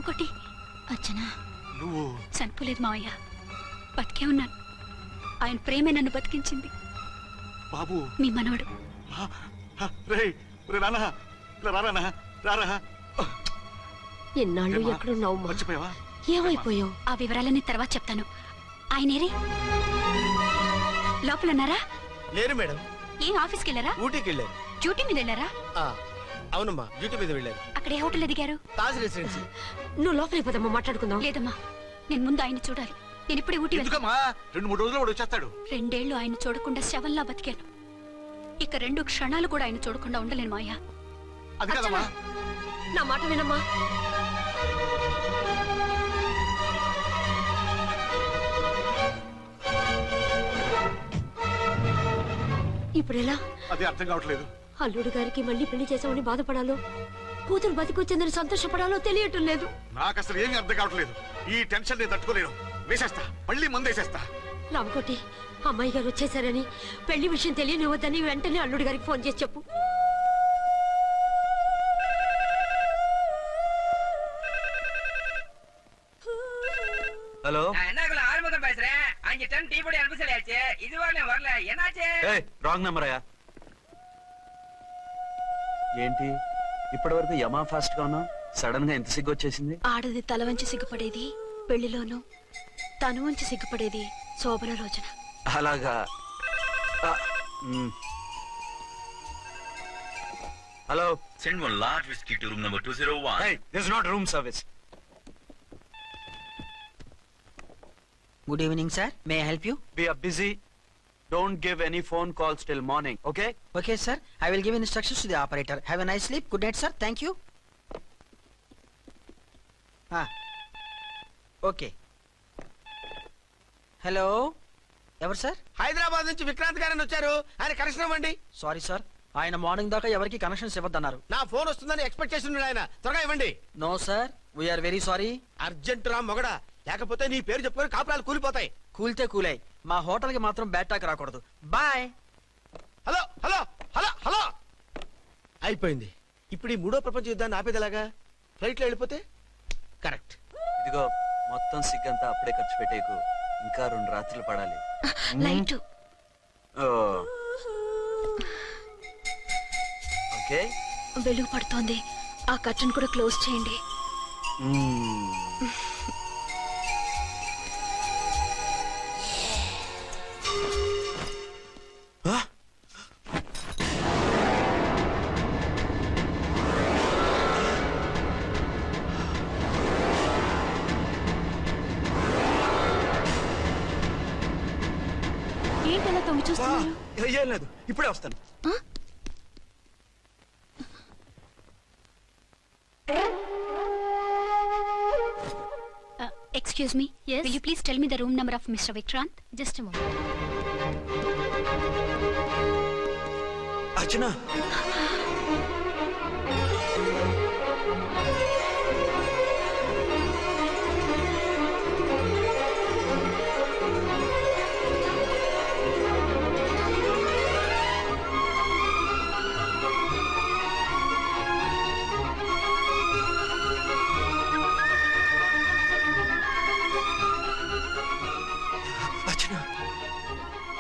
రామకోటి అర్చనా నువ్వు చనిపోలేదు మావయ్య, బతికే ఉన్నాను. ఆయన ప్రేమే నన్ను బతికించింది. బాబు మీ మనవడు. ఎన్నాళ్ళు ఎక్కడున్నావు? మర్చిపోయావా? ఏమైపోయావు? ఆ వివరాలన్నీ తర్వాత చెప్తాను. ఆయనేరి లోపల ఉన్నారా? లేరు మేడం. ఏం ఆఫీస్కి వెళ్ళారా? ఊటీకి వెళ్ళారు. డ్యూటీ మీద వెళ్ళారా? అవునమ్మా, డ్యూటీ మీద వెళ్ళారు. అక్కడ ఏ హోటల్ ఎదిగారు? తాజ్ రెసిడెన్సీ. నువ్వు లోపలికి పోదమ్మా, మాట్లాడుకుందాం. లేదమ్మా, నేను ముందు ఆయన చూడాలి. నేను ఇప్పుడే ఊటీ వెళ్తాను. 2-3 రోజులు వాడు వచ్చేస్తాడు. 2 ఏళ్ళు ఆయన చూడకుండా శవంలా బతికాను. ఇక 2 క్షణాలు కూడా ఆయన చూడకుండా ఉండలేను మాయా. అది కదమ్మా, నా మాట వినమ్మా. ఇప్పుడెలా? అదే అర్థం కావట్లేదు. అల్లుడు గారికి మళ్ళీ పెళ్లి చేసామని బాధపడాలో, కూతురు బతికొచ్చిందని సంతోషపడాలో తెలియటం లేదు. నాకు అసలు ఏమీ అర్థం కావట్లేదు. ఈ టెన్షన్ నేను తట్టుకోలేను. వేసేస్తా, మళ్ళీ మందేసేస్తా. రామకోటి, అమ్మాయి గారు వచ్చేసారని, పెళ్లి విషయం తెలియనివ్వద్దని వెంటనే అల్లుడు గారికి ఫోన్ చేసి చెప్పు. ஹலோ, என்ன ஆறுமுகம் பேசுறேன். 5 டன் டீ பொடி அனுப்ப சொல்லியாச்சு. இதுவரை வரல, என்னாச்சு? ఏయ్ రాంగ్ నెంబర్ అయ్యా. ఏంటి ఇప్పటి వరకు యమా ఫాస్ట్ గా ఉన్నావు, సడన్ గా ఎంత సిగ్గు వచ్చేసింది? ఆడది తల వంచి సిగ్గుపడేది పెళ్లిలోనూ, తను వంచి సిగ్గుపడేది శోభన రోజున. అలాగా. Hello, Send 1 large whiskey to room number 201. hey, this is not room service. Good evening, sir. May I help you? We are busy. Don't give any phone calls till morning, okay? Okay, sir. I will give instructions to the operator. Have a nice sleep. Good night, sir. Thank you. Okay. Hello. ఎవరు sir? Hyderabad నుంచి విక్రాంత్ గారని వచ్చారు. ఆయన connection ఇవ్వండి. Sorry sir, ఆయన morning దాకా ఎవరికి connections ఇవ్వద్దన్నారు. నా ఫోన్ వస్తుందని ఎక్స్పెక్ట్ చేసి ఉన్నాడు ఆయన. త్వరగా ఇవ్వండి. No sir, we are very sorry. Urgent రా మొగడా, లేకపోతే నీ పేరు చెప్పుకొని కాపురాలు కూలిపోతాయి. కూల్తే కూలాయి, మా హోటల్ కి మాత్రం బ్యాడ్ టాక్ రాకూడదు. Bye. Hello hello hello hello. అయిపోయింది. ఇప్పుడు ఈ 3వ ప్రపంచ యుద్ధాన్ని ఆపేదలాగా? ఫ్లైట్ లో వెళ్ళిపోతే కరెక్ట్. ఇదిగో మొత్తం సిగ్గంతా అప్పుడే ఖర్చు పెట్టేకు, ఇంకా 2 రాత్రులు పడాలి. లైట్ ఓకే, వెలుగు పడుతోంది. ఆ కర్టన్ కూడా క్లోజ్ చేయండి. ఏంటలా తొంగి చూస్తున్నారు? ఏం లేదు, ఇప్పుడే వస్తాను. Excuse me. Yes. Will you please tell me the room number of Mr. Vikrant? Just a moment. అర్చన,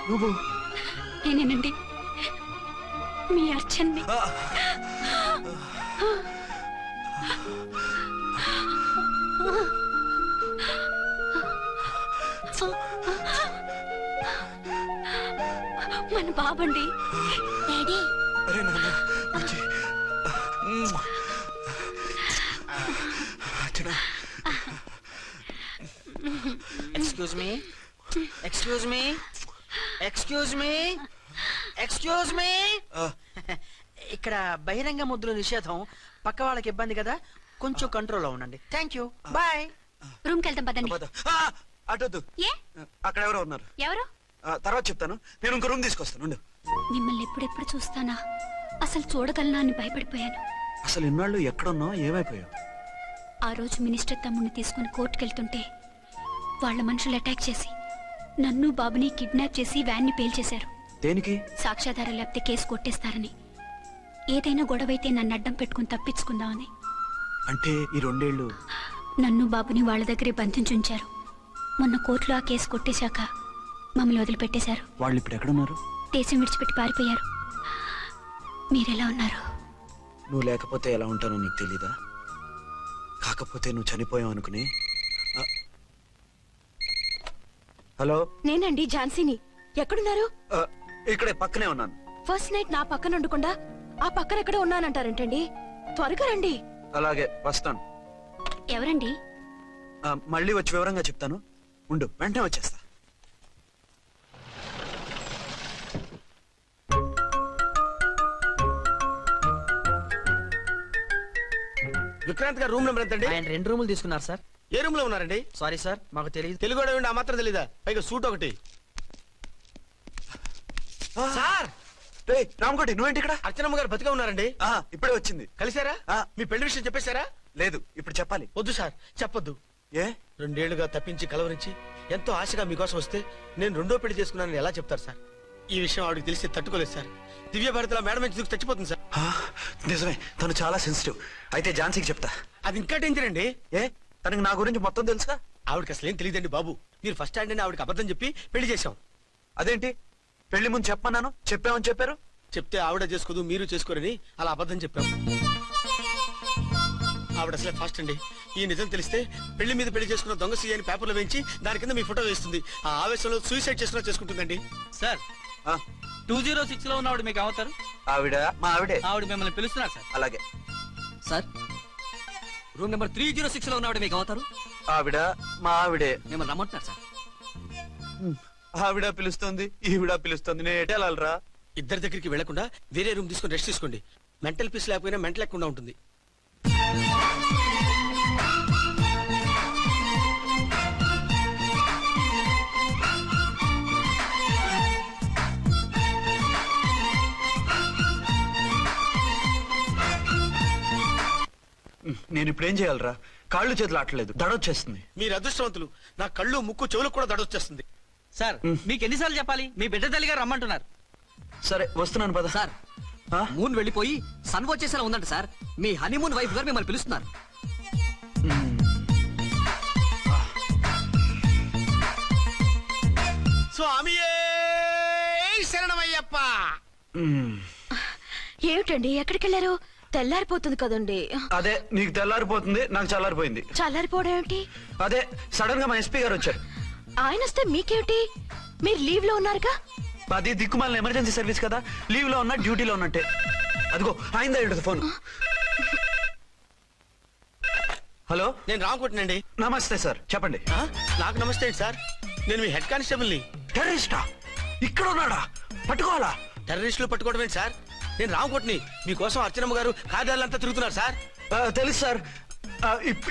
నువ్వు? నేనేనండి, మీ అర్చన్ని. మన బాబండి. డాడీ. అరే నాన్న, excuse me, excuse me, excuse me, excuse me. ఇక్కడ బహిరంగ ముద్దుల నిషేధం, పక్క వాళ్ళకి ఇబ్బంది కదా, కొంచెం కంట్రోల్లో ఉండండి. Thank you, bye. రూమ్కి వెళ్తాం పదండి. అటొద్దు, ఏ? అక్కడ ఎవరో ఉన్నారు. ఎవరు? తర్వాత చెప్తాను. నేను ఇంకో రూమ్ తీసుకొస్తాను. మిమ్మల్ని ఎప్పుడెప్పుడు చూస్తానా, అసలు చూడగలనా అని భయపడిపోయాను. అసలు ఇన్నాళ్ళు ఎక్కడున్నావు, ఏమైపోయావు? ఆ రోజు మినిస్టర్ తమ్ముడిని తీసుకుని కోర్టుకెళ్తుంటే వాళ్ళ మనుషులు అటాక్ చేసి నన్ను బాబుని కిడ్నాప్ చేసి వ్యాన్ని పేల్చేశారు. దేనికి? సాక్ష్యాధారాలు లేకపోతే కేసు కొట్టేస్తారని. ఏదైనా గొడవైతే నన్ను అడ్డం పెట్టుకుని తప్పించుకుందామని. అంటే ఈ 2 ఏళ్ళు నన్ను బాబుని వాళ్ళ దగ్గరే బంధించుంచారు. మొన్న కోర్టులో ఆ కేసు కొట్టేశాక మమ్మల్ని వదిలిపెట్టేశారు. వాళ్ళు ఇప్పుడు ఎక్కడున్నారు? దేశం విడిచిపెట్టి పారిపోయారు. మీరెలా ఉన్నారు? నువ్వు లేకపోతే ఎలా ఉంటానో నీకు తెలీదా? కాకపోతే నువ్వు చనిపోయావు అనుకుని. ఆ. హలో, నేనండి ఝాన్సీని. ఎక్కడున్నారు? ఆ, ఇక్కడే పక్కనే ఉన్నాను. ఫస్ట్ నైట్ నా పక్కన ఉండకుండా ఆ పక్కన ఎక్కడ ఉన్నానంటారంటండి. త్వరగా రండి. అలాగే వస్తాను. ఎవరండి? మళ్ళీ వచ్చి వివరంగా చెప్తాను. ఉండు, వెంటనే వచ్చేస్తా. విక్రాంత్ గారు రూమ్ నెంబర్ ఎంతండి? ఆయన 2 రూములు తీసుకున్నారు సార్. ఏ రూమ్ లో ఉన్నారండి? సారీ సార్, మాకు తెలియదు. తెలుగు వాడు ఏమిటి? ఆ మాత్రం తెలీదా? పైగా సూట్ ఒకటి. సార్, రామకోటి నువ్వేంటి ఇక్కడ? అర్చనమ్మ గారు బతిగా ఉన్నారండి. ఇప్పుడే వచ్చింది. కలిసారా? ఆ. మీ పెళ్లి విషయం చెప్పేశారా? లేదు, ఇప్పుడు చెప్పాలి. వద్దు సార్, చెప్పొద్దు. ఏ? 2 ఏళ్లుగా తప్పించి కలవరించి ఎంతో ఆశగా మీకోసం వస్తే నేను 2వ పెళ్లి చేసుకున్నానని ఎలా చెప్తారు సార్? ఈ విషయం ఆవిడకి తెలిసి తట్టుకోలేదు సార్. దివ్య భారతిలో మేడం నుంచి దూకి చచ్చిపోతుంది సార్. నిజమే, తను చాలా సెన్సిటివ్. అయితే ఝాన్సీకి చెప్తా. అది ఇంకా డేంజర్ అండి. ఏ, తనకి నా గురించి మొత్తం తెలుసా? ఆవిడకి అసలు ఏం తెలియదండి బాబు. మీరు ఫస్ట్ హ్యాండ్ అని ఆవిడకి అబద్ధం చెప్పి పెళ్లి చేశాం. అదేంటి, పెళ్లి ముందు చెప్పమన్నాను, చెప్పామని చెప్పారు. చెప్తే ఆవిడ చేసుకోదు, మీరు చేసుకోరని అలా అబద్ధం చెప్పాం. ఆవిడ అసలే ఫాస్ట్ అండి. ఈ నిజం తెలిస్తే పెళ్లి మీద పెళ్లి చేసుకున్న దొంగ సీ అని పేపర్లో వేయించి దాని కింద మీ ఫోటో వేస్తుంది. ఆ ఆవేశంలో సూసైడ్ చేసుకున్నా చేసుకుంటుందండి. సార్, 206 లో ఉన్నవాడు మీకు అవుతారు. ఆవిడ మా ఆవిడే. ఆవిడ మిమ్మల్ని పిలుస్తున్నారు సార్. అలాగే. సార్, రూమ్ నెంబర్ 306 లో ఉన్నవాడు మీకు అవుతారు. ఆవిడ మా ఆవిడే. మిమ్మల్ని రమ్మంటున్నారు సార్. ఆవిడ పిలుస్తుంది, ఈవిడ పిలుస్తుంది. నేను ఎటు వెళ్ళాలరా? ఇద్దరి దగ్గరికి వెళ్లకుండా వేరే రూమ్ తీసుకొని రెస్ట్ తీసుకోండి. మెంటల్ పీస్ లేకపోయినా మెంటల్ లేకుండా ఉంటుంది. నేను ఇప్పుడు ఏం చేయాలరా? కాళ్ళు చేతులు ఆటలేదు, దడొచ్చేస్తుంది. మీరు అదృష్టవంతులు. నా కళ్ళు ముక్కు చెవులకు కూడా దడొచ్చేస్తుంది. సార్, మీకు ఎన్నిసార్లు చెప్పాలి? మీ బిడ్డ తల్లి గారు రమ్మంటున్నారు. సరే వస్తున్నాను పద. సార్, మూన్ వెళ్ళిపోయి సన్ వచ్చేసేలా ఉందంట సార్. మీ హనీమూన్ వైఫ్ గారు మిమ్మల్ని పిలుస్తున్నారు. స్వామి శరణమయ్యప్ప. ఏమిటండి, ఎక్కడికి వెళ్ళారు? తెల్లారిపోతుంది కదండి. అదే, నీకు తెల్లారిపోతుంది, నాకు చల్లారిపోయింది. చల్లారిపోవడం ఏమిటి? అదే, సడన్ గా మా ఎస్పీ గారు వచ్చారు. ఆయన వస్తే మీకేమిటి? మీరు లీవ్ లో ఉన్నారుగా. అది దిక్కుమాలిన ఎమర్జెన్సీ సర్వీస్ కదా, లీవ్ లో ఉన్నా డ్యూటీలో ఉన్నట్టే. అదిగో అయిందా ఉంటుంది ఫోన్. హలో, నేను రామకోటినండి. నమస్తే సార్, చెప్పండి. నాకు నమస్తే అండి సార్. నేను మీ హెడ్ కానిస్టేబుల్ని. టెర్రరిస్టా? ఇక్కడ ఉన్నాడా? పట్టుకోవాలా? టెర్రరిస్టులు పట్టుకోవడం ఏంటి సార్? నేను రామకోటిని. మీకోసం అర్చనమ్మ గారు కార్యాలంతా తిరుగుతున్నారు సార్. తెలుసు సార్.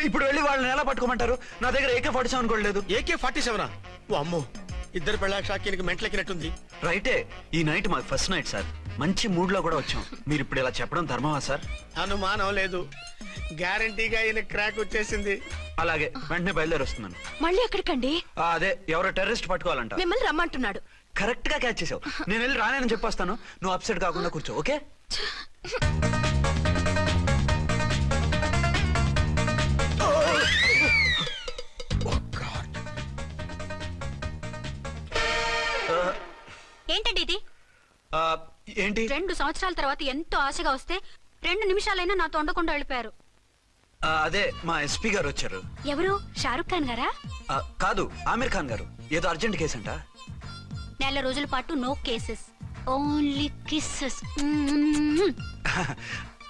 ఇప్పుడు వెళ్ళి వాళ్ళని ఎలా పట్టుకోమంటారు? నా దగ్గర AK-47 కూడా లేదు. AK-47? ఓ అమ్మో, ఇద్దరు పెళ్ళాక షాకీనికి మెంటలెక్కినట్టుంది. రైటే, ఈ నైట్ మాకు ఫస్ట్ నైట్ సార్. మంచి మూడ్ లో కూడా వచ్చాం. మీరు ఇప్పుడు ఇలా చెప్పడం ధర్మమా సార్? అనుమానం లేదు. గ్యారంటీగా ఈయన క్రాక్ వచ్చేసింది. అలాగే, వెంటనే బయలుదేరి వస్తున్నాను. మళ్ళీ ఎక్కడికండి? అదే, ఎవరో టెర్రరిస్ట్ పట్టుకోవాలంట. మిమ్మల్ని రమ్మంటున్నాడు. కరెక్ట్ గా క్యాచ్ చేసావు. నేను వెళ్ళి రానని చెప్పొస్తాను, నువ్వు అప్సెట్ కాకుండా కూర్చో, ఓకే? ఏంటండి ఇది? ఏంటి? 2 సంవత్సరాల తర్వాత ఎంతో ఆశగా వస్తే 2 నిమిషాలైనా నాతో ఉండకుండా వెళ్ళిపోయారు. అదే, మా ఎస్పీ గారు వచ్చారు. ఎవరు? షారుఖ్ ఖాన్ గారా? కాదు, ఆమీర్ ఖాన్ గారు. ఏదో అర్జెంట్ కేసు అంట. 4 రోజుల పాటు నో కేసెస్, ఓన్లీ కిస్సెస్.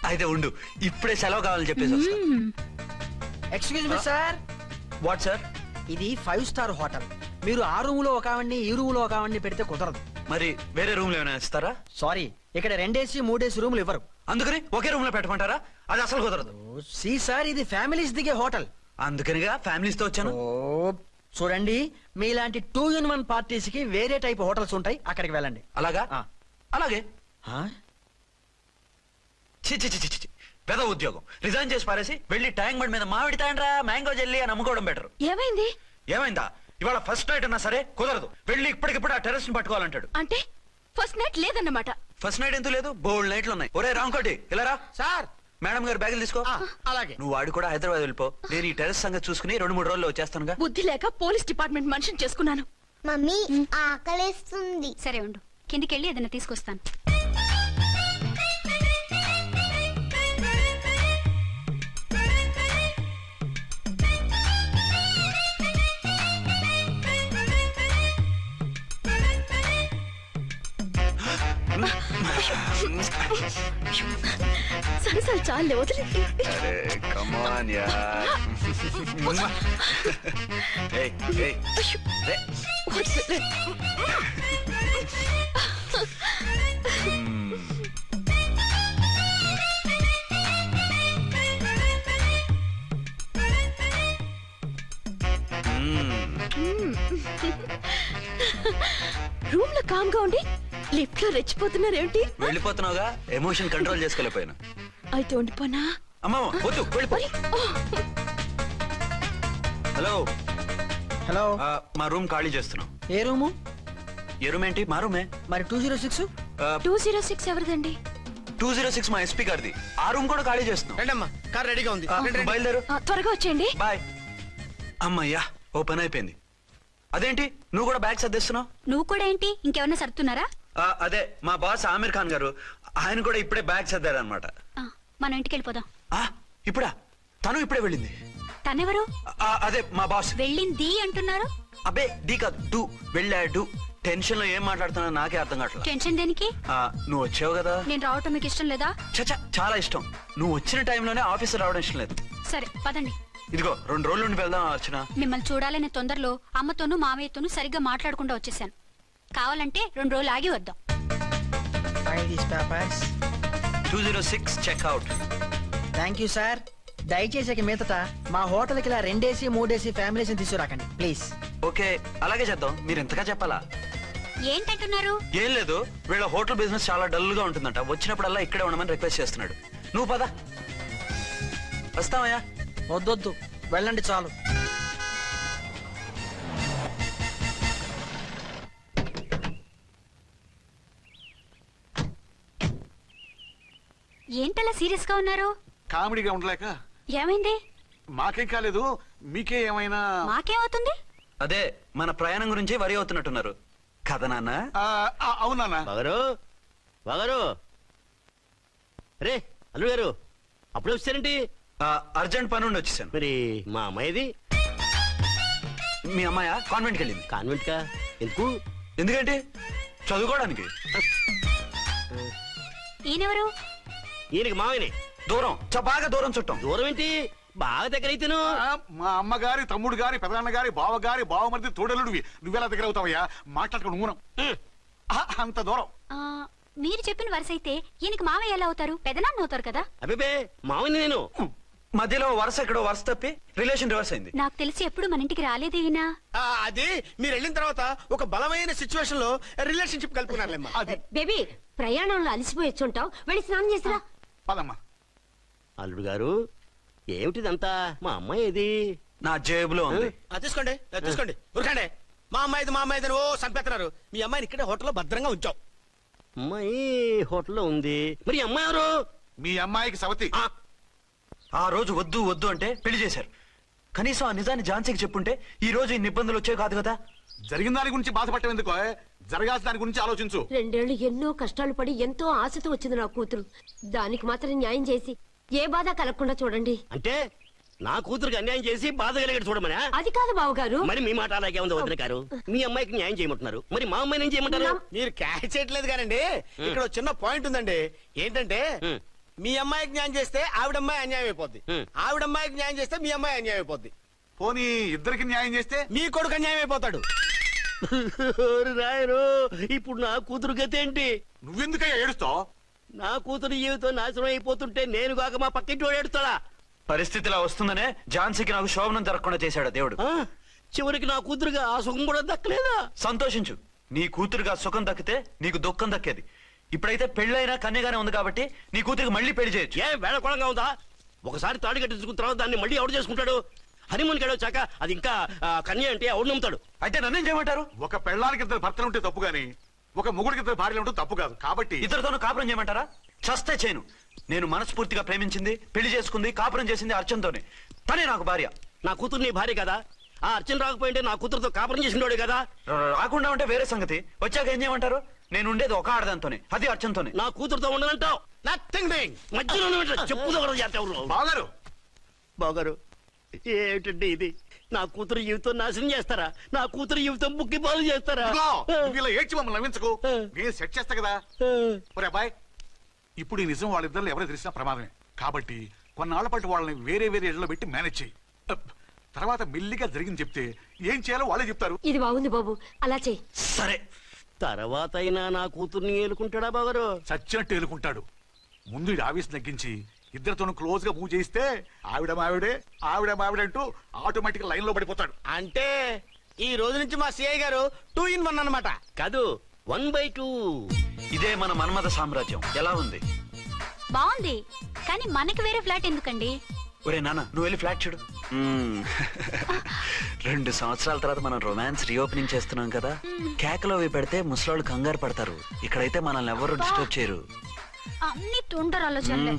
అయితే ఉండు, ఇప్పుడే సెలవు కావాలని చెప్పేసి వస్తా. Excuse me sir. What sir? ఇది 5 స్టార్ హోటల్. మీరు ఆ రూమ్ లో ఒక ఆవిడ్ని, ఈ రూమ్ లో ఒక ఆవిడ్ని పెడితే కుదరదు. మరి వేరే రూమ్ లో ఏమైనా ఇస్తారా? సారీ, ఇక్కడ 2 3 రూములు ఇవ్వరు. అందుకని ఒకే రూమ్ లో పెట్టమంటారా? అది అసలు కుదరదు. సి సార్, ఇది ఫ్యామిలీస్ దిగే హోటల్. అందుకనిగా ఫ్యామిలీస్ తో వచ్చాను. చూడండి, మీలాంటి 2 in 1 పార్టీస్ కి వేరే టైప్ హోటల్స్ ఉంటాయి, అక్కడికి వెళ్ళండి. అలాగా? అలాగే. ఆ? చి చి చి చి చి. పెద్ద ఉద్యోగం రిజైన్ చేసి పారేసి వెళ్ళి ట్యాంక్ బండ్ మీద మామిడి తాండ్రా మ్యాంగో జెల్లీ అని అమ్ముకోవడం బెటర్. ఏమైంది? ఏమైందా? ఇవాళ ఫస్ట్ నైట్ అన్నా సరే కుదరదు. వెళ్ళి ఇప్పటికిప్పుడు ఆ టెర్రస్ ని పట్టుకోవాలంటాడు. అంటే ఫస్ట్ నైట్ లేదన్నమాట. ఫస్ట్ నైట్ ఎందుకు లేదు? బోల్డ్ నైట్లు ఉన్నాయి. ఒరే రాంకోటి, ఇలా రా. సార్, మేడం గారు బ్యాగులు తీసుకో. అలాగే. నువ్వు వాడు కూడా హైదరాబాద్ వెళ్ళిపో. నేను ఈ టెరెస్ సంగతి చూసుకుని 2-3 రోజుల్లో వచ్చేస్తానుగా. బుద్ధి లేక పోలీస్ డిపార్ట్మెంట్ మనిషిని చేసుకున్నాను. మమ్మీ ఆకలేస్తుంది. సరే ఉండు, కిందికెళ్ళి ఏదైనా తీసుకొస్తాను. సరసాలు చాలే, వదిలే. అరే కమాన్ యార్. ఏయ్ ఏయ్ రే. రూమ్ లో కామ్ గా ఉండి లిఫ్ట్ లో రెచ్చిపోతున్నారేంటి? వెళ్ళిపోతున్నావుగా, ఎమోషన్ కంట్రోల్ చేసుకోలేకపోయినా. అయితే ఉండిపోనా? అమ్మా వద్దు, వెళ్ళిపో. హలో హలో, మా రూమ్ ఖాళీ చేస్తున్నాం. ఏ రూము? ఏ రూమ్ ఏంటి? మా రూమే. మరి 206? 206 ఎవరిదండి? 206 మా ఎస్పీ గారిది. ఆ రూమ్ కూడా ఖాళీ చేస్తున్నాం. రండమ్మా, కార్ రెడీగా ఉంది. నువ్వు బయలుదేరు. త్వరగా వచ్చేయండి. బాయ్. అమ్మయ్యా, ఓ పని అయిపోయింది. అదేంటి నువ్వు కూడా బ్యాగ్ సర్దేస్తున్నావు? నువ్వు కూడా ఏంటి, ఇంకెవరన్నా సర్దుతున్నారా? అదే మా బాస్ ఆమీర్ ఖాన్ గారు, ఆయన కూడా ఇప్పుడే బ్యాగ్ సర్దారనమాట. మనం ఇంటికి వెళ్ళిపోదాం. ఇప్పుడా? తను ఇప్పుడే వెళ్ళింది. తనెవరు? అదే మా బాస్. వెళ్ళింది అంటున్నారు. అబ్బే డీ కాదు, డూ. వెళ్ళాడు. టెన్షన్ లో ఏం మాట్లాడుతున్నా నాకే అర్థం కావట్లేదు. టెన్షన్ దేనికి? నువ్వు వచ్చావు కదా. నేను రావటం మీకు ఇష్టం లేదా? చచ్చా, చాలా ఇష్టం. నువ్వు వచ్చిన టైంలోనే ఆఫీస్ రావడం ఇష్టం లేదు. సరే పదండి. ఇదిగో 2 రోజుల నుండి వెళ్దాం అర్చన. మిమ్మల్ని చూడాలనే తొందరలో అమ్మతోనూ మామయ్యతోనూ సరిగ్గా మాట్లాడకుండా వచ్చేసాను. కావాలంటే 2 రోజులు ఆగి వద్దాం. 206 చెక్అవుట్. Thank you sir. దయచేసి మీదట మా హోటల్కి ఇలా 2 AC 3 AC ఫ్యామిలీస్ తీసుకురాకండి ప్లీజ్. ఓకే, అలాగే చేద్దాం. మీరు ఎంతగా చెప్పాలా? ఏంటంటున్నారు? ఏం లేదు, వీళ్ళ హోటల్ బిజినెస్ చాలా డల్ గా ఉంటుందంట. వచ్చినప్పుడల్లా ఇక్కడే ఉండమని రిక్వెస్ట్ చేస్తున్నాడు. నువ్వు పద. వస్తావయ్యా? వద్దొద్దు, వెళ్ళండి చాలు. ఏంటలా సీరియస్ గా ఉన్నారు? కామెడీగా ఉండలేక. ఏమైంది? మాకేం కాలేదు, మీకే ఏమైనా? మాకేమవుతుంది? అదే మన ప్రయాణం గురించి వరి అవుతున్నట్టున్నారు కదా నాన్న? అవునా? బాగారు రే అల్లు గారు, అప్పుడు వచ్చారేంటి? అర్జెంట్ పని ఉండి వచ్చేసాను. మరి మా అమ్మాయిది? మీ అమ్మాయ కాన్వెంట్కి వెళ్ళింది. కాన్వెంట్ కా? ఎందుకు? ఎందుకంటే చదువుకోవడానికి. ఈయనెవరు? ఈయనకి మామయ్యని. దూరం, బాగా దూరం చుట్టాం. దూరం ఏంటి, బాగా దగ్గర అయితేను. మా అమ్మగారి, తమ్ముడు గారి, పెదనాన్న గారి, బావ గారి, బావమరిది, తోడలుడివి. నువ్వెలా దగ్గర అవుతావయ్యా? మాట్లాడుకుని ఊనం. అంత దూరం. మీరు చెప్పిన వరుస అయితే ఈయనకి మావయ్య ఎలా అవుతారు? పెదనాన్న అవుతారు కదా. అబ్బే మామయ్యని నేను. మధ్యలో వరుస ఎక్కడో వరుస తప్పి రిలేషన్ రివర్స్ అయింది. నాకు తెలిసి ఎప్పుడు మన ఇంటికి రాలేదు ఈయన. అది మీరు వెళ్ళిన తర్వాత ఒక బలమైన సిచ్యువేషన్ లో రిలేషన్షిప్ కలుపుకున్నారులేమ్మా. బేబీ, ప్రయాణంలో అలసిపోయి వచ్చుంటావు, వెళ్ళి స్నానం చేసిరా. పదమ్మా. అల్లుడు గారు, ఏమిటిదంతా? మా అమ్మాయి ఏది? నా జేబులో ఉంది. తీసుకోండి తీసుకోండి, ఉరకండి. మా అమ్మాయిది మా అమ్మాయిది ఓ చంపేస్తున్నారు. మీ అమ్మాయిని ఇక్కడే హోటల్లో భద్రంగా ఉంచాం. అమ్మాయి హోటల్లో ఉంది. మరి ఈ అమ్మాయి ఎవరు? మీ అమ్మాయికి సవతి. ఆ రోజు వద్దు వద్దు అంటే పెళ్లి చేశారు. కనీసం ఆ నిజాన్ని ఝాన్సీకి చెప్పుంటే ఈ రోజు ఇన్ని ఇబ్బందులు వచ్చే కాదు కదా. జరిగిన దాని గురించి బాధపడటం ఎందుకో, జరగాల్సిన దాని గురించి ఆలోచించు. 2 ఏళ్లు ఎన్నో కష్టాలు పడి ఎంతో ఆశతో వచ్చింది నా కూతురు. దానికి మాత్రం న్యాయం చేసి ఏ బాధ కలగకుండా చూడండి. అంటే నా కూతురికి అన్యాయం చేసి బాధ కలిగేది చూడమనా? అది కాదు బావగారు. మరి మీ మాట అలాగే ఉంది వదిన గారు. మీ అమ్మాయికి న్యాయం చేయమంటున్నారు, మరి మా అమ్మాయిని ఏం చేయమంటారు? మీరు క్యాచ్ చేయట్లేదు కానండి. ఇక్కడ చిన్న పాయింట్ ఉందండి. ఏంటంటే మీ అమ్మాయికి న్యాయం చేస్తే ఆవిడమ్మాయి అన్యాయం అయిపోద్ది, ఆవిడమ్మాయికి న్యాయం చేస్తే మీ అమ్మాయి అన్యాయం అయిపోద్ది. పోనీ ఇద్దరికి న్యాయం చేస్తే మీ కొడుకు అన్యాయం అయిపోతాడు. రాయరు, ఇప్పుడు నా కూతురు గతి ఏంటి? నువ్వెందుకయ్యా ఏడుస్తావు? నా కూతురు జీవితం నాశనం అయిపోతుంటే నేను కాక మా పక్కింటి వాడు ఏడుస్తాడా? పరిస్థితిలా వస్తుందనే ఝాన్సీకి నాకు శోభనం జరగకుండా చేశాడు దేవుడు. చివరికి నా కూతురుగా ఆ సుఖం కూడా దక్కలేదా? సంతోషించు, నీ కూతురుగా సుఖం దక్కితే నీకు దుఃఖం దక్కేది. ఇప్పుడైతే పెళ్ళైనా కన్యగానే ఉంది కాబట్టి నీ కూతురికి మళ్ళీ పెళ్లి చేయొచ్చు. ఏ వేళకోళంగా ఉందా? ఒకసారి తాడి కట్టించుకున్న తర్వాత దాన్ని మళ్ళీ ఎవడు చేసుకుంటాడు? హనీమూన్ గడ వచ్చాక అది ఇంకా కన్య అంటే ఎవడు నమ్ముతాడు? అయితే నన్నేం చేయమంటారు? ఒక పెళ్ళానికి 2 భర్తలు ఉంటే తప్పు గాని, ఒక మొగుడికి 2 భార్యలు ఉంటే తప్పు కాదు. కాబట్టి ఇద్దరితోనూ కాపురం చేయమంటారా? చస్తే చేయను. నేను మనస్ఫూర్తిగా ప్రేమించింది, పెళ్లి చేసుకుంది, కాపురం చేసింది అర్చనతోనే. తనే నాకు భార్య. నా కూతురు నీ భార్య కదా? ఆ అర్చన రాకపోయింటే నా కూతురుతో కాపురం చేసినోడే కదా? రాకుండా ఉంటే వేరే సంగతి. వచ్చాక ఏం చేయమంటారు? నేను ఉండేది ఒక ఆడదాంతోనే, అది అర్చనతోనే. నా కూతురుతో ఉండనంటావు? Nothing doing. మధ్యలో చెప్పుదో కూడా చేస్తావు. బాగారు బాగారు ఏమిటండి ఇది? నా కూతురు జీవితం నాశనం చేస్తారా? నా కూతురు జీవితం బుక్కి పాలు చేస్తారా? ఇదిగో, నువ్వు ఇలా ఏడ్చి మమ్మల్ని నవ్వించకు. నేను సెట్ చేస్తా కదా. ఒరే అబ్బాయి, ఇప్పుడు ఈ నిజం వాళ్ళిద్దరు ఎవరో తెలిసినా ప్రమాదమే. కాబట్టి కొన్నాళ్ల పాటు వాళ్ళని వేరే వేరే ఇళ్లలో పెట్టి మేనేజ్ చేయి. తర్వాత మెల్లిగా జరిగింది చెప్తే ఏం చేయాలో వాళ్ళే చెప్తారు. ఇది బాగుంది బాబు, అలా చెయ్యి. సరే. తర్వాత అయినా నా కూతుర్ని ఏలుకుంటాడా బాగారు? చచ్చినట్టు ఏలుకుంటాడు. ముందు ఈ ఆవేశం తగ్గించి ఇద్దరితోనూ క్లోజ్ గా పూజ చేయిస్తే ఆవిడ మావిడే అంటూ ఆటోమేటిక్ లైన్ లో పడిపోతాడు. అంటే ఈ రోజు నుంచి మా సిఐ గారు 2 in 1 అన్నమాట. కాదు, 1/2. ఇదే మన మన్మథ సామ్రాజ్యం. ఎలా ఉంది? బాగుంది, కానీ మనకి వేరే ఫ్లాట్ ఎందుకండి? ఒరే నాన్న, నువ్వు వెళ్ళి ఫ్లాట్ చూడు. 2 సంవత్సరాల తర్వాత మనం రొమాన్స్ రీఓపెనింగ్ చేస్తున్నాం కదా. కేకలో అవి పెడితే ముసలాళ్ళు కంగారు పడతారు. ఇక్కడైతే మనల్ని ఎవరు డిస్టర్బ్ చేయరు. అన్ని తొందర ఆలోచనలే.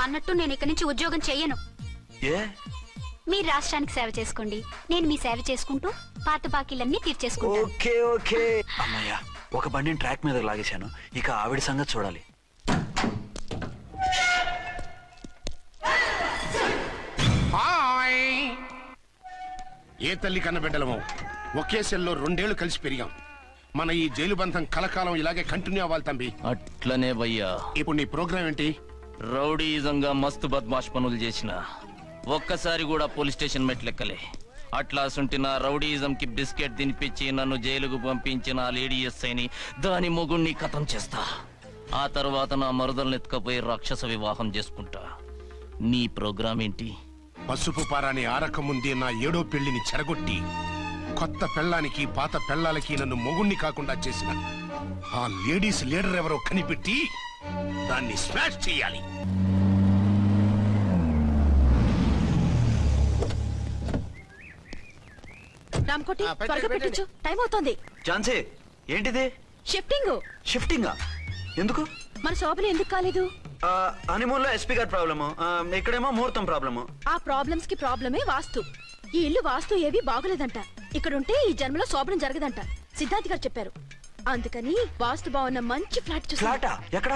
అన్నట్టు నేను ఇక్కడి నుంచి ఉద్యోగం చెయ్యను. ఏ? మీ రాష్ట్రానికి సేవ చేసుకోండి, నేను మీ సేవ చేసుకుంటూ పాత బాకీలన్నీ తీర్చేసుకుంటాను. Okay okay. అమ్మయ్యా, ఒక బండిని ట్రాక్ మీద లాగేశాను. ఇక ఆవిడ సంగతి చూడాలి. ఏ తల్లి కన్న బిడ్డలమో ఒకే సెల్లో 2 ఏళ్లు కలిసి పెరిగాం. మన ఈ జైలు బంధం కలకాలం ఇలాగే కంటిన్యూ అవ్వాలి తంబి. అట్లనే భయ్యా. ఇప్పుడు నీ ప్రోగ్రామ్ ఏంటి? రౌడీజంగా మస్తు బద్మాష్ పనులు చేసిన ఒక్కసారి కూడా పోలీస్ స్టేషన్ మెట్లెక్కలే. అట్లా సుంటి నా రౌడీజం కి బిస్కెట్ తినిపించి నన్ను జైలుకు పంపించిన లేడీ ఎస్ఐని దాని మొగుణ్ణి కథం చేస్తా. ఆ తర్వాత నా మరుదల్ని ఎత్తుకపోయి రాక్షస వివాహం చేసుకుంటా. నీ ప్రోగ్రామ్ ఏంటి? పసుపు పారాని ఆరక ముందే నా 7వ పెళ్లిని చెరగొట్టి కొత్త పెళ్ళానికి పాత పెళ్ళాలకి నన్ను మొగుణ్ణి కాకుండా చేసిన ఆ లేడీస్ లీడర్ ఎవరో కనిపెట్టి దాన్ని స్మాష్ చేయాలి. రామ్కోటి, త్వరగా పెట్టించు, టైం అవుతోంది. ఝాన్సీ, ఏంటిది? షిఫ్టింగ్. షిఫ్టింగా? ఎందుకు? మన శోభన ఎందుకు కాలేదు? హనీమూన్ లో ఎస్పీ గారి ప్రాబ్లము, ఇక్కడేమో ముహూర్తం ప్రాబ్లము. ఆ ప్రాబ్లమ్స్ కి ప్రాబ్లమే వాస్తు. ఈ ఇల్లు వాస్తు ఏవి బాగోలేదంట. ఇక్కడుంటే ఈ జన్మలో శోభనం జరగదంట సిద్ధాంతి గారు చెప్పారు. అందుకని వాస్తు బాగున్న మంచి ఫ్లాట్ చూసా. ఫ్లాటా? ఎక్కడ?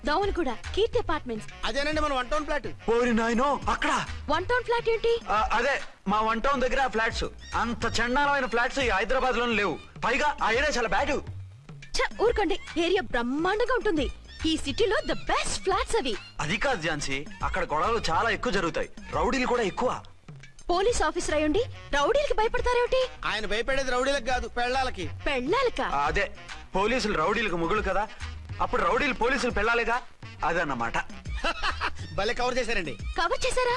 దౌన్ కూడా కీర్తి అపార్ట్మెంట్స్. అదేనండి మన 1 town ఫ్లాట్. ఓరి నాయనో, అక్కడ 1 town ఫ్లాట్ ఏంటి? అదే మా 1 town దగ్గర ఫ్లాట్స్. అంత చండాలమైన ఫ్లాట్స్ ఈ హైదరాబాద్ లోనే లేవు. పైగా ఆ ఏరియా చాలా బ్యాడ్. ఊరుకోండి, ఏరియా బ్రహ్మాండంగా ఉంటుంది. ఈ సిటీలో ద బెస్ట్ ఫ్లాట్స్ అవి. అది కాదు ఝాన్సీ, అక్కడ గొడవలు చాలా ఎక్కువ జరుగుతాయి, రౌడీలు కూడా ఎక్కువ. పోలీస్ ఆఫీసర్ అయ్యుండి రౌడీలకి భయపడతారేమిటి? ఆయన భయపడేది రౌడీలకు కాదు, పెళ్ళాలకి. పెళ్ళాలక? అదే, పోలీసులు రౌడీలకు ముగులు కదా, అప్పుడు రౌడీలు పోలీసులు పెళ్ళాలిగా, అదన్నమాట. భలే కవర్ చేశారండి. కవర్ చేశారా?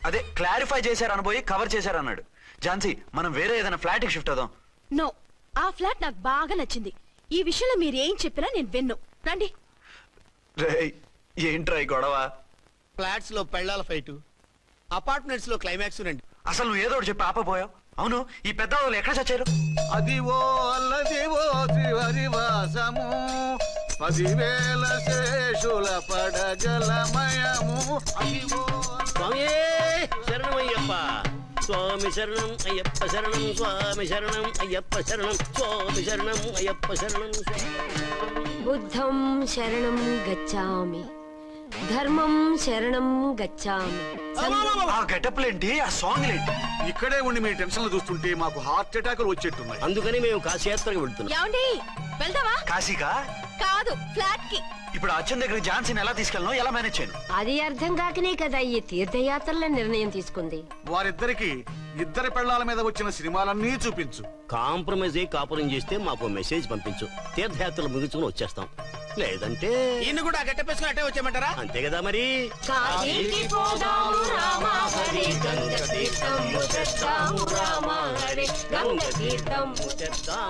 అదే క్లారిఫై చేశారు అనబోయి కవర్ చేశారు అన్నాడు. ఝాన్సీ, మనం వేరే ఏదైనా ఫ్లాట్ కి షిఫ్ట్ అవుదాం. నో, ఆ ఫ్లాట్ నాకు బాగా నచ్చింది. ఈ విషయంలో మీరు ఏం చెప్పినా నేను విన్ను. రండి. ఏంట్రా ఈ గొడవ? ఫ్లాట్స్ లో పెళ్ళాల ఫైట్, అపార్ట్మెంట్స్ లో క్లైమాక్స్ రండి. అసలు నువ్వు ఏదో ఒకటి చెప్పి ఆపపోయావు. అవును, ఈ పెద్ద వాళ్ళు ఎక్కడ చచ్చారు? అదివో అల్లదివో శ్రీహరివాసము 10,000 శేషుల పడగలమయము. అదివో స్వామి శరణమయ్యప్ప, స్వామి శరణం అయ్యప్ప శరణం, స్వామి శరణం అయ్యప్ప శరణం, స్వామి శరణం అయ్యప్ప శరణం. బుద్ధం శరణం గచ్చామి, ధర్మం శరణం గచ్చామి. ఆ గెటప్లేంటి, ఆ సాంగ్ ఏంటి? ఇక్కడే ఉండి మీ టెన్షన్లు చూస్తుంటే మాకు హార్ట్ అటాకులు వచ్చేట్టున్నాయి. అందుకని మేము కాశీయాత్రకు వెళ్తున్నాం. ఏమండి, వెళ్దావా? కాశీగా? కాదు, ఫ్లాట్ కి. ఇప్పుడు అచ్చన్ దగ్గర ఝాన్సీని ఎలా తీసుకెళ్ళను, ఎలా మేనేజ్ చేయను? అది అర్థం కాకనే కదా ఈ తీర్థయాత్రల నిర్ణయం తీసుకుంది. వారిద్దరికి ఇద్దరి పెళ్ళాల మీద వచ్చిన సినిమాలన్నీ చూపించు. కాంప్రమైజ్ అయ్యి కాపురం చేస్తే మాకు మెసేజ్ పంపించు, తీర్థయాత్రలు ముగించుకుని వచ్చేస్తాం. లేదంటే ఇన్ని కూడా గట్టపేసుకుని అట్టే వచ్చేయమంటారా? అంతే కదా మరి. కాశీకి పోదాము రామా హరి, గంగ తీర్థం తెస్తాము రామా హరి, గంగ తీర్థం తెస్తాము.